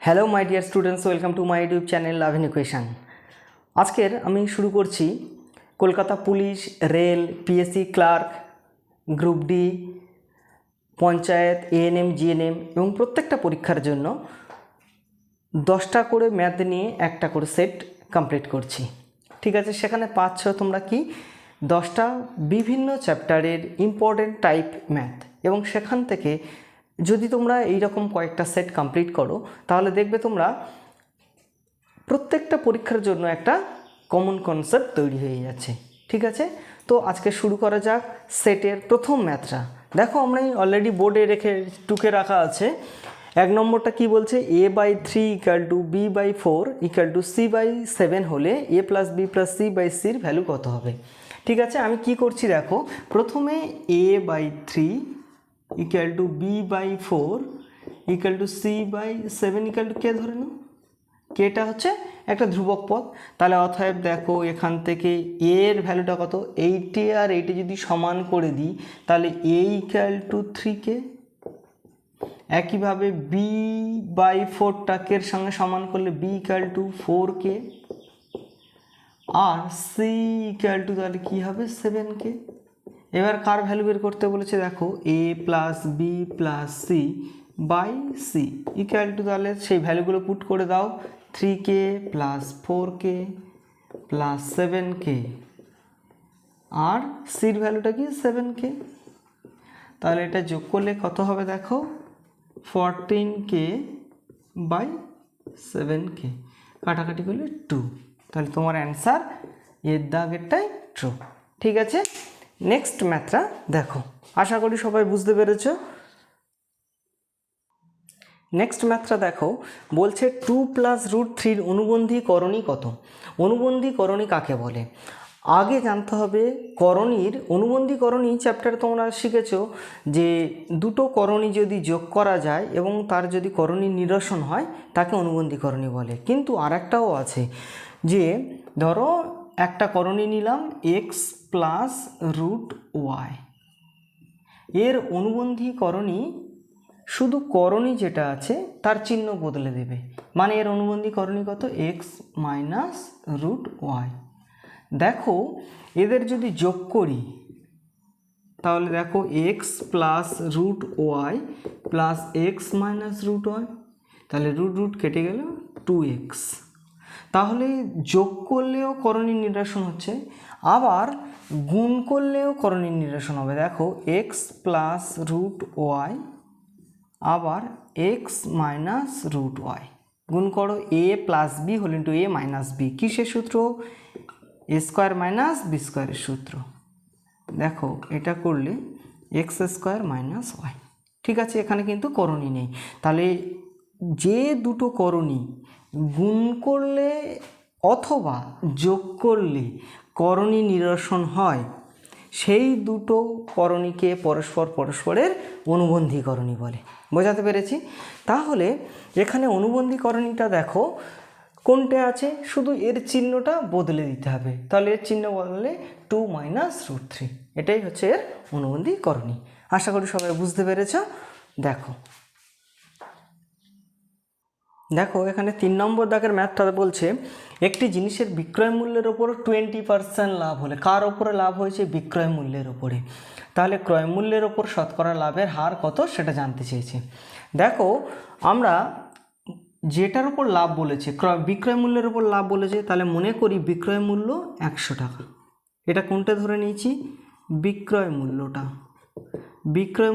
Hello my dear students, welcome to my YouTube channel love in equation. আজকের আমি শুরু করছি Kolkata police, rail, PSC clerk, group D, panchayat, ANM, GNM এবং প্রত্যেকটা পরীক্ষার জন্য 10টা করে ম্যাথ নিয়ে একটা করে সেট কমপ্লিট করছি। ঠিক আছে, সেখানে পাচ্ছ তোমরা কি 10টা বিভিন্ন চ্যাপ্টারের ইম্পর্টেন্ট টাইপ ম্যাথ, এবং সেখান থেকে যদি তোমরা এইরকম কয়েকটা সেট কমপ্লিট করো তাহলে দেখবে তোমরা প্রত্যেকটা পরীক্ষার জন্য একটা কমন কনসেপ্ট তৈরি হয়ে যাচ্ছে। ঠিক আছে, তো আজকে শুরু করা যাক সেটের প্রথম ম্যাথটা। দেখো, আমরা অলরেডি বোর্ডে টুকে রাখা আছে। 1 নম্বরটা কি বলছে, a/3 = b/4 = c/7 হলে a+b+c/c-র ভ্যালু কত হবে। ঠিক আছে, আমি কি করছি দেখো, প্রথমে a/3 = b/4 = c/7 = কে ধরে নাও, কেটা হচ্ছে একটা ধ্রুবক পদ। তাহলে অতএব দেখো এখান থেকে a এর ভ্যালুটা কত, 80 আর 80 যদি সমান করে দিই তাহলে a = 3k। একইভাবে b/4 কের সঙ্গে সমান করলে b = 4k আর c = তাহলে কী হবে 7k। এবার কার ভ্যালু বের করতে বলেছে দেখো, a + b + c/c = তাহলে সেই ভ্যালুগুলো পুট করে দাও, 3k + 4k + 7k আর সির ভ্যালুটা কি 7k। তাহলে এটা যোগ করলে কত হবে দেখো, 14k/7k, কাটাকাটি করলে 2। তাহলে তোমার অ্যান্সার এর দাগেরটাই ট্রু। ঠিক আছে, নেক্সট ম্যাথটা দেখো, আশা করি সবাই বুঝতে পেরেছো। নেক্সট ম্যাথটা দেখো, বলছে 2 + √3 অনুবন্ধী করণী কত। অনুবন্ধী করণী কাকে বলে আগে জানতে হবে। করণীর অনুবন্ধী করণী চ্যাপ্টারে তোমরা শিখেছো যে দুটো করণী যদি যোগ করা যায় এবং তার যদি করণী নিরসন হয় তাকে অনুবন্ধী করণী বলে। কিন্তু আরেকটাও আছে, যে ধরো একটা করণী নিলাম x + √y, এর অনুবন্ধী করণী শুধু করণী যেটা আছে তার চিহ্ন বদলে দেবে, মানে এর অনুবন্ধী করণী কত, x - √y। দেখো এদের যদি যোগ করি তাহলে দেখো x + √y + x - √y, তাহলে √√ কেটে গেল 2x। তাহলে যোগ করলেও করণী নিরসন হচ্ছে, আবার গুণ করলেও করণী নিরসন হবে। দেখো x + √y আবার x - √y, গুণ করো a + b whole into a - b, কিসের সূত্র, a² - b² এর সূত্র। দেখো এটা করলে x² - y। ঠিক আছে, এখানে কিন্তু করণী নেই। তাহলে যে দুটো করণী গুণ করলে অথবা যোগ করলে করণী নিরসন হয় সেই দুটো করণীকে পরস্পরের অনুবন্ধী করণী বলে। বোঝাতে পেরেছি? তাহলে এখানে অনুবন্ধী করণীটা দেখো কোনটা আছে, শুধু এর চিহ্নটা বদলে দিতে হবে। তাহলে এর চিহ্ন বদলে 2 - √3, এটাই হচ্ছে এর অনুবন্ধী করণী। আশা করি সবাই বুঝতে পেরেছ। দেখো এখানে 3 নম্বর দাগের ম্যাথটা বলছে, একটি জিনিসের বিক্রয় মূল্যের ওপর 20% লাভ হলে, কার ওপরে লাভ হয়েছে, বিক্রয় মূল্যের ওপরে, তাহলে ক্রয় মূল্যের ওপর শতকরা লাভের হার কত সেটা জানতে চেয়েছে। দেখো আমরা যেটার উপর লাভ বলেছে, বিক্রয় মূল্যের ওপর লাভ বলেছে, তাহলে মনে করি বিক্রয় মূল্য 100 টাকা। এটা কোনটা ধরে নিয়েছি, বিক্রয়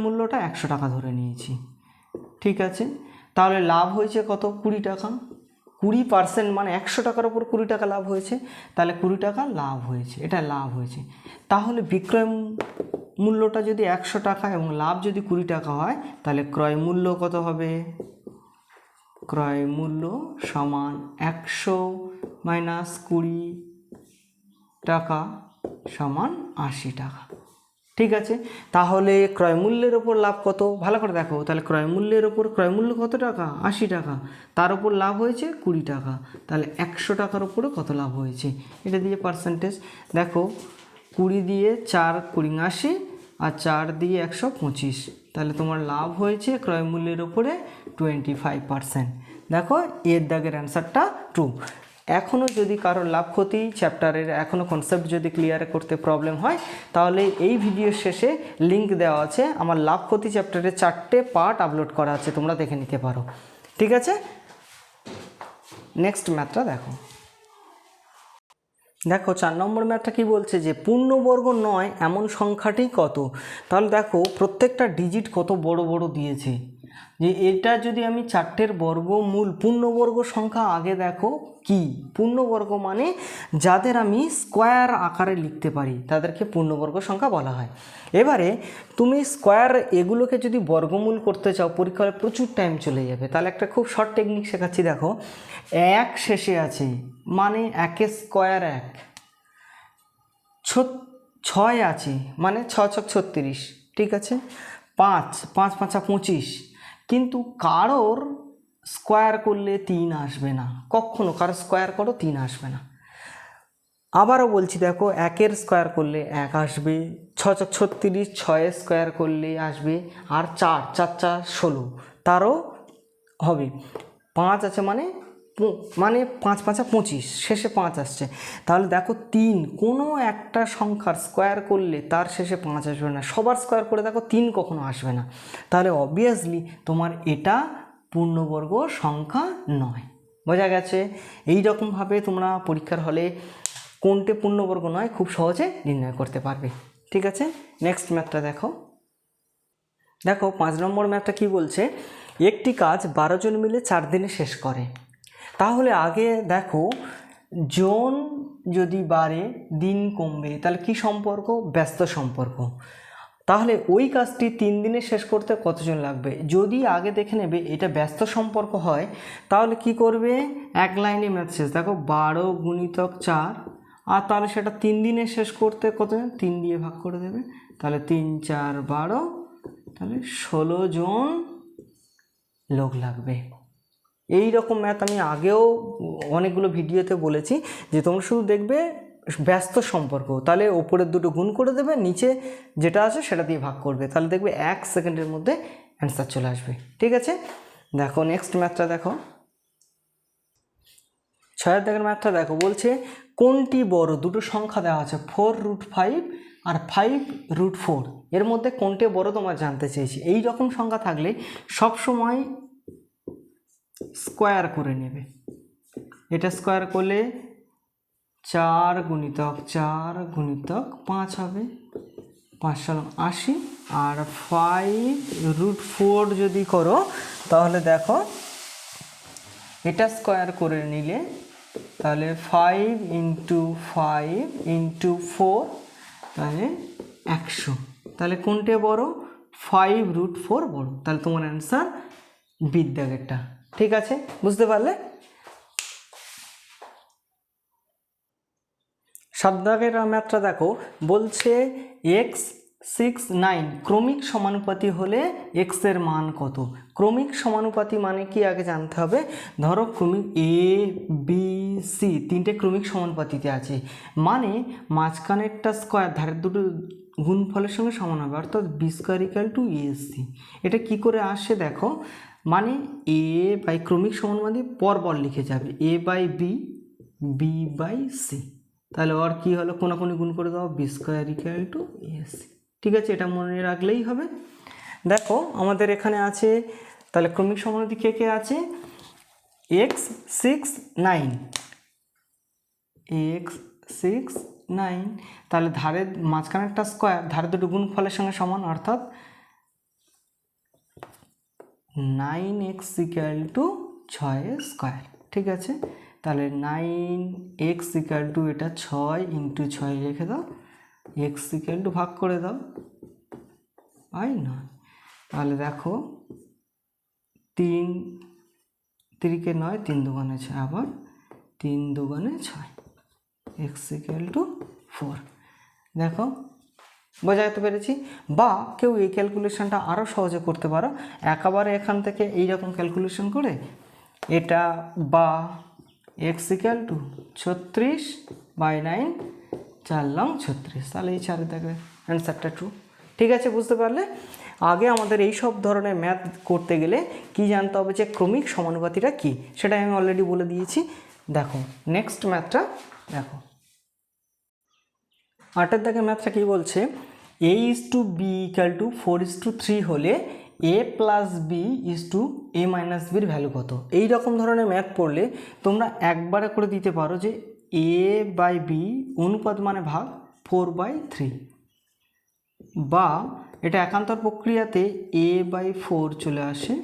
মূল্যটা 100 টাকা ধরে নিয়েছি। ঠিক আছে, তাহলে লাভ হয়েছে কত, 20 টাকা। 20% মানে 100 টাকার ওপর 20 টাকা লাভ হয়েছে, তাহলে 20 টাকা লাভ হয়েছে, এটা লাভ হয়েছে। তাহলে বিক্রয় মূল্যটা যদি 100 টাকা এবং লাভ যদি 20 টাকা হয় তাহলে ক্রয় মূল্য কত হবে, ক্রয় মূল্য সমান 100 - 20 টাকা সমান 80 টাকা। ঠিক আছে, তাহলে ক্রয় মূল্যের ওপর লাভ কত, ভালো করে দেখো। তাহলে ক্রয় মূল্যের ওপর ক্রয় মূল্য কত টাকা, 80 টাকা, তার উপর লাভ হয়েছে 20 টাকা, তাহলে 100 টাকার উপরে কত লাভ হয়েছে, এটা দিয়ে পার্সেন্টেজ দেখো। 20 দিয়ে 4 × 20 80 আর 4 দিয়ে 125, তাহলে তোমার লাভ হয়েছে ক্রয় মূল্যের ওপরে 25%। দেখো এর দাগের অ্যান্সারটা ট্রু। এখনও যদি কারোর লাভ ক্ষতি চ্যাপ্টারের এখনও কনসেপ্ট যদি ক্লিয়ার করতে প্রবলেম হয়, তাহলে এই ভিডিওর শেষে লিঙ্ক দেওয়া আছে, আমার লাভ ক্ষতি চ্যাপ্টারের 4টে পার্ট আপলোড করা আছে, তোমরা দেখে নিতে পারো। ঠিক আছে, নেক্সট ম্যাথটা দেখো। দেখো 4 নম্বর ম্যাথটা কি বলছে যে পূর্ণবর্গ নয় এমন সংখ্যাটি কত। তাহলে দেখো প্রত্যেকটা ডিজিট কত বড় বড় দিয়েছে, যে এটা যদি আমি 4টের বর্গমূল পূর্ণবর্গ সংখ্যা আগে দেখো কি পূর্ণবর্গ মানে যাদের আমি স্কোয়ার আকারে লিখতে পারি তাদেরকে পূর্ণবর্গ সংখ্যা বলা হয়। এবারে তুমি স্কোয়ার এগুলোকে যদি বর্গমূল করতে চাও পরীক্ষায় প্রচুর টাইম চলে যাবে, তাহলে একটা খুব শর্ট টেকনিক শেখাচ্ছি। দেখো 1 শেষে আছে মানে 1 স্কোয়ার 1, 6 আছে মানে 6 6 36, ঠিক আছে, 5 5 5 25, কিন্তু কারোর স্কোয়ার করলে 3 আসবে না, কখনো কারো স্কোয়ার করো 3 আসবে না। আবারও বলছি দেখো 1-এর স্কোয়ার করলে 1 আসবে, 6 6 36, 6 স্কোয়ার করলে আসবে, আর 4 4 4 16 তারও হবে। 5 আছে মানে 5 5 25, শেষে 5 আসছে। তাহলে দেখো 3 কোনো একটা সংখ্যার স্কোয়ার করলে তার শেষে 5 আসবে না, সবার স্কোয়ার করে দেখো 3 কখনো আসবে না। তাহলে অবভিয়াসলি তোমার এটা পূর্ণবর্গ সংখ্যা নয়। বোঝা গেছে? এই রকমভাবে তোমরা পরীক্ষার হলে কোনটি পূর্ণবর্গ নয় খুব সহজে নির্ণয় করতে পারবে। ঠিক আছে, নেক্সট ম্যাথটা দেখো। দেখো 5 নম্বর ম্যাথটা কি বলছে, একটি কাজ 12 জন মিলে 4 দিনে শেষ করে। তাহলে আগে দেখো জন যদি বাড়ে দিন কমবে, তাহলে কি সম্পর্ক? ব্যস্ত সম্পর্ক। তাহলে ওই কাজটি 3 দিনে শেষ করতে কতজন লাগবে? যদি আগে দেখে নেবে এটা ব্যস্ত সম্পর্ক হয়, তাহলে কি করবে? এক লাইনে ম্যাথ শেষ। দেখো 12 গুণিতক 4, আর তাহলে সেটা 3 দিনে শেষ করতে কতজন? 3 দিয়ে ভাগ করে দেবে, তাহলে 3 4 12, তাহলে 16 জন লোক লাগবে। এই রকম ম্যাথ আমি আগেও অনেকগুলো ভিডিওতে বলেছি যে তোমরা শুধু দেখবে ব্যস্ত সম্পর্ক, তাহলে ওপরের দুটো গুণ করে দেবে, নিচে যেটা আছে সেটা দিয়ে ভাগ করবে, তাহলে দেখবে 1 সেকেন্ডের মধ্যে অ্যান্সার চলে আসবে। ঠিক আছে, দেখো নেক্সট ম্যাথটা দেখো। 6 দাগের ম্যাথটা দেখো, বলছে কোনটি বড়? দুটো সংখ্যা দেওয়া আছে 4√5 আর 5√4, এর মধ্যে কোনটি বড় তোমার জানতে চেয়েছি। এই রকম সংখ্যা থাকলে সবসময় স্কোয়ার করে নেবে। এটা স্কোয়ার করলে 4 গুণিতক 4 গুণিতক 5 হবে, 5 7 80, আর 5√4 যদি করো তাহলে দেখো এটা স্কোয়ার করে নিলে তাহলে 5 × 5 × 4, তাহলে 100। তাহলে কোনটা বড়? 5√4 বড়। তাহলে তোমার অ্যান্সার বিদ্যাগেরটা। ঠিক আছে, বুঝতে পারলে? 7 দাগের ম্যাথটা দেখো, বলছে x 6 9 ক্রমিক সমানুপাতি হলে x এর মান কত? ক্রমিক সমানুপাতি মানে কি আগে জানতে হবে। ধরো ক্রমিক a b c 3টে ক্রমিক সমানুপাতিতে আছে, মানে মাঝখানেরটা স্কোয়ার ধারের দুটো গুণফলের সঙ্গে সমান হবে, অর্থাৎ b² = ac। এটা কি করে আসে দেখো, মানে a বাই ক্রমিক সমানুপাতি পরপর লিখে যাবে, a/b b/c, তাহলে ওর কী হলো, কোনাকুনি গুণ করে দাও, b² = ac। ঠিক আছে, এটা মনে রাখলেই হবে। দেখো আমাদের এখানে আছে, তাহলে ক্রমিক সমানুপাতি কে কে আছে? x 6 9, x 6 9, তাহলে ধারের মাঝখানেরটা স্কোয়ার ধারে দুটো গুণফলের সঙ্গে সমান, অর্থাৎ 9x = 6 স্কোয়ার। ঠিক আছে, তাহলে 9x = এটা 6 × 6 লিখে দাও, x = ভাগ করে দাও 9। তাহলে দেখো 3 3 × 9, 3 × 2 = 6, আবার 3 × 2 = 6, x = 4। দেখো বোঝাতে পেরেছি। বা কেউ এই ক্যালকুলেশনটা আরও সহজে করতে পারো, একেবারে এখান থেকে এইরকম ক্যালকুলেশন করে এটা, বা x = 36/9, 4 লং 36, তাহলে এই 4 দেখবে অ্যান্সারটা ট্রু। ঠিক আছে, বুঝতে পারলে? আগে আমাদের এই সব ধরনের ম্যাথ করতে গেলে কি জানতে হবে যে ক্রমিক সমানুপাতিটা কি, সেটা আমি অলরেডি বলে দিয়েছি। দেখো নেক্সট ম্যাথটা দেখো, 8 দাগের ম্যাথটা কি বলছে, a/b = 4:3 হলে a + b = a - b এর ভ্যালু কত। এই রকম ধরনের ম্যাথ পড়লে তোমরা একবারে করে দিতে পারো যে a/b অনুপাত মানে ভাগ 4/3, বা এটা একান্তর প্রক্রিয়াতে a/4 চলে আসে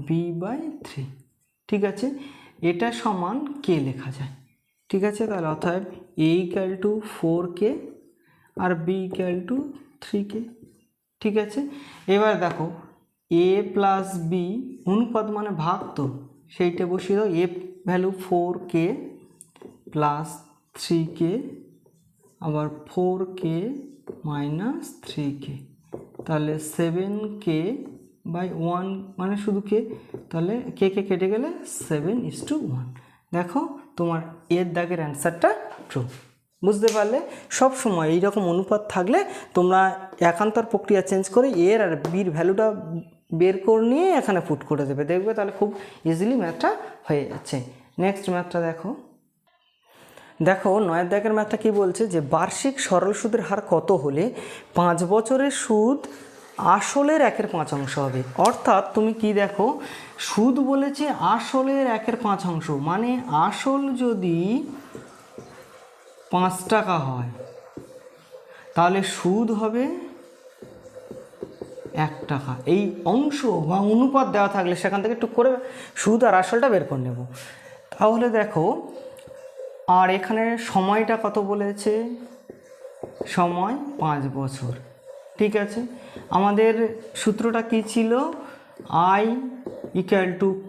b/3। ঠিক আছে, এটা সমান কে লেখা যায়। ঠিক আছে, তাহলে অর্থাৎ a = 4k R b = 3k। ঠিক আছে, এবার দেখো a + b অনুপাত মানে ভাগ, তো সেইটা বসিয়ে দাও। a ভ্যালু 4k + 3k, আবার 4k - 3k, তাহলে 7k/1 মানে শুধু k, তাহলে কে কেটে গেলে 7:1। দেখো তোমার এর দাগের অ্যান্সারটা ট্রু। বুঝতে পারলে, সব সময় এইরকম অনুপাত থাকলে তোমরা একান্তর প্রক্রিয়া চেঞ্জ করে এর আর বির ভ্যালুটা বের করে নিয়ে এখানে পুট করে দেবে, দেখবে তাহলে খুব ইজিলি ম্যাথটা হয়ে যাচ্ছে। নেক্সট ম্যাথটা দেখো, 9 দাগের ম্যাথটা কি বলছে যে বার্ষিক সরল সুদের হার কত হলে 5 বছরের সুদ আসলের 1/5 হবে। অর্থাৎ তুমি কি দেখো, সুদ বলেছে আসলের 1/5, মানে আসল যদি 5 টাকা হয় তাহলে সুদ হবে 1 টাকা। এই অংশ বা অনুপাত দেওয়া থাকলে সেখান থেকে টুক করে সুদ আর আসলটা বের করে নেব। তাহলে দেখো, আর এখানে সময়টা কত বলেছে, সময় 5 বছর। ঠিক আছে, আমাদের সূত্রটা কি ছিল, I =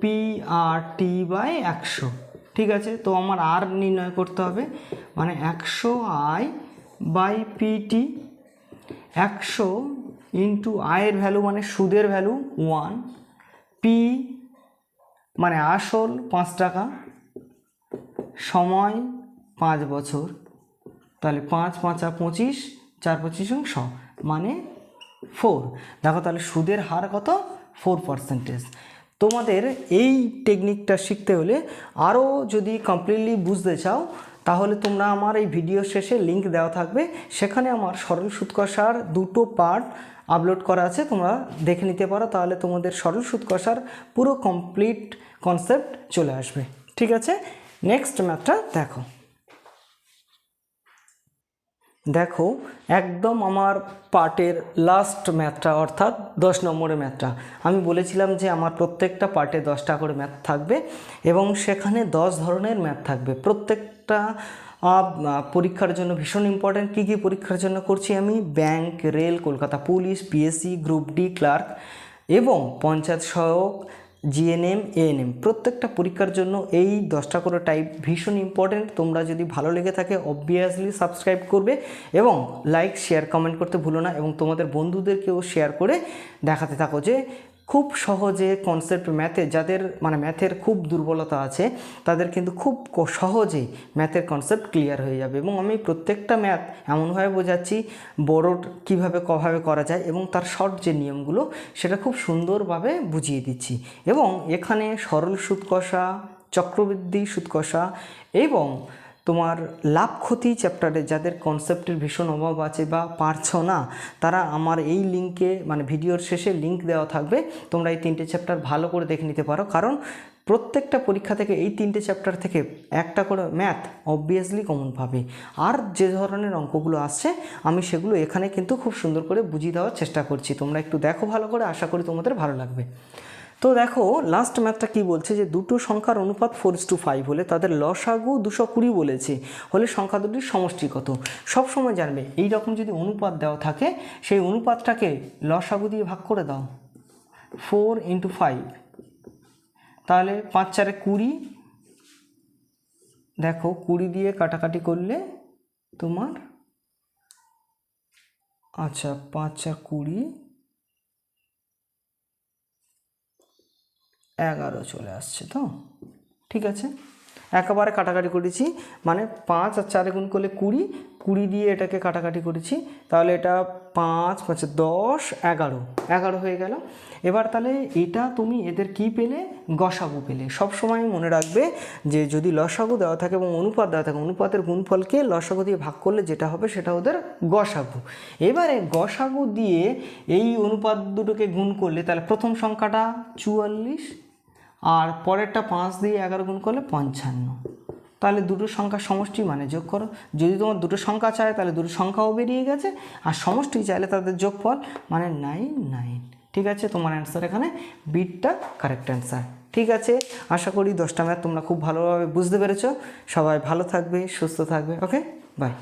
P/T/100। ঠিক আছে, তো আমার আর নির্ণয় করতে হবে, মানে 100I/PT, 100 × I এর ভ্যালু মানে সুদের ভ্যালু 1, P মানে আসল 5 টাকা, সময় 5 বছর, তাহলে 5 × 5 = 25, 4 × 25 = 100 মানে 4। দেখো তাহলে সুদের হার কত, 4%। তোমাদের এই টেকনিকটা শিখতে হলে আরও যদি কমপ্লিটলি বুঝতে চাও তাহলে তোমরা আমার এই ভিডিও শেষে লিঙ্ক দেওয়া থাকবে, সেখানে আমার সরল সুদ কষার 2টো পার্ট আপলোড করা আছে, তোমরা দেখে নিতে পারো। তাহলে তোমাদের সরল সুদ কষার পুরো কমপ্লিট কনসেপ্ট চলে আসবে। ঠিক আছে, নেক্সট ম্যাথটা দেখো, দেখো একদম আমার পার্টের লাস্ট ম্যাথটা, অর্থাৎ 10 নম্বরের ম্যাথটা। আমি বলেছিলাম যে আমার প্রত্যেকটা পার্টে 10টা করে ম্যাথ থাকবে এবং সেখানে 10 ধরনের ম্যাথ থাকবে। প্রত্যেকটা পরীক্ষার জন্য ভীষণ ইম্পর্ট্যান্ট। কী কী পরীক্ষার জন্য করছি আমি, bank, rail, Kolkata police, PSC, group D, clerk এবং পঞ্চায়েত সহায়ক, জিএনএম, এএনএম, প্রত্যেকটা পরীক্ষার জন্য এই 10টা করে টাইপ ভীষণ ইম্পর্ট্যান্ট। তোমরা যদি ভালো লেগে থাকে অবভিয়াসলি সাবস্ক্রাইব করবে এবং লাইক, শেয়ার, কমেন্ট করতে ভুলো না, এবং তোমাদের বন্ধুদেরকেও শেয়ার করে দেখাতে থাকো যে খুব সহজে কনসেপ্ট ম্যাথে, যাদের মানে ম্যাথের খুব দুর্বলতা আছে তাদের কিন্তু খুব সহজেই ম্যাথের কনসেপ্ট ক্লিয়ার হয়ে যাবে। এবং আমি প্রত্যেকটা ম্যাথ এমনভাবে বোঝাচ্ছি বড় কীভাবে করা যায় এবং তার শর্ট যে নিয়মগুলো সেটা খুব সুন্দরভাবে বুঝিয়ে দিচ্ছি। এবং এখানে সরল সুদ কষা, চক্রবৃদ্ধি সুদ কষা এবং তোমার লাভ ক্ষতি চ্যাপ্টারে যাদের কনসেপ্টের ভীষণ অভাব আছে বা পারছো না, তারা আমার এই লিঙ্কে মানে ভিডিওর শেষে লিঙ্ক দেওয়া থাকবে, তোমরা এই 3টে চ্যাপ্টার ভালো করে দেখে নিতে পারো। কারণ প্রত্যেকটা পরীক্ষা থেকে এই 3টে চ্যাপ্টার থেকে একটা করে ম্যাথ অবভিয়াসলি কমন পাবে। আর যে ধরনের অঙ্কগুলো আসছে আমি সেগুলো এখানে কিন্তু খুব সুন্দর করে বুঝিয়ে দেওয়ার চেষ্টা করছি। তোমরা একটু দেখো ভালো করে, আশা করি তোমাদের ভালো লাগবে। তো দেখো লাস্ট ম্যাথটা কি বলছে যে দুটো সংখ্যার অনুপাত 4:5 হলে তাদের লসাগু 220 বলেছে, হলে সংখ্যা দুটির সমষ্টি কত। সব সময় জানবে এই রকম যদি অনুপাত দেওয়া থাকে সেই অনুপাতটাকে লসাগু দিয়ে ভাগ করে দাও, 4 × 5, তাহলে 5 × 4 = 20। দেখো 20 দিয়ে কাটাকাটি করলে তোমার 5 × 20 11 চলে আসছে। তো ঠিক আছে, একেবারে কাটাকাটি করেছি, মানে 5 আর 4 গুণ করলে 20, 20 দিয়ে এটাকে কাটাকাটি করেছি, তাহলে এটা 5 5 10 11 হয়ে গেল। এবার তাহলে এটা তুমি এদের কি পেলে, গসাগু পেলে। সব সময় মনে রাখবে যে যদি লসাগু দেওয়া থাকে এবং অনুপাত দেওয়া থাকে, অনুপাতের গুণফলকে লসাগু দিয়ে ভাগ করলে যেটা হবে সেটা ওদের গসাগু। এবারে গসাগু দিয়ে এই অনুপাত দুটোকে গুণ করলে তাহলে প্রথম সংখ্যাটা 44 আর পরেরটা 5 দিয়ে 11 গুণ করলে 55। তাহলে দুটো সংখ্যার সমষ্টি মানে যোগ করো। যদি তোমার দুটো সংখ্যা চায় তাহলে দুটো সংখ্যাও বেরিয়ে গেছে, আর সমষ্টি চাইলে তাদের যোগফল মানে 9। ঠিক আছে, তোমার অ্যান্সার এখানে বিটটা কারেক্ট অ্যান্সার। ঠিক আছে, আশা করি 10টা ম্যাথ তোমরা খুব ভালোভাবে বুঝতে পেরেছো। সবাই ভালো থাকবে, সুস্থ থাকবে। ওকে, বাই।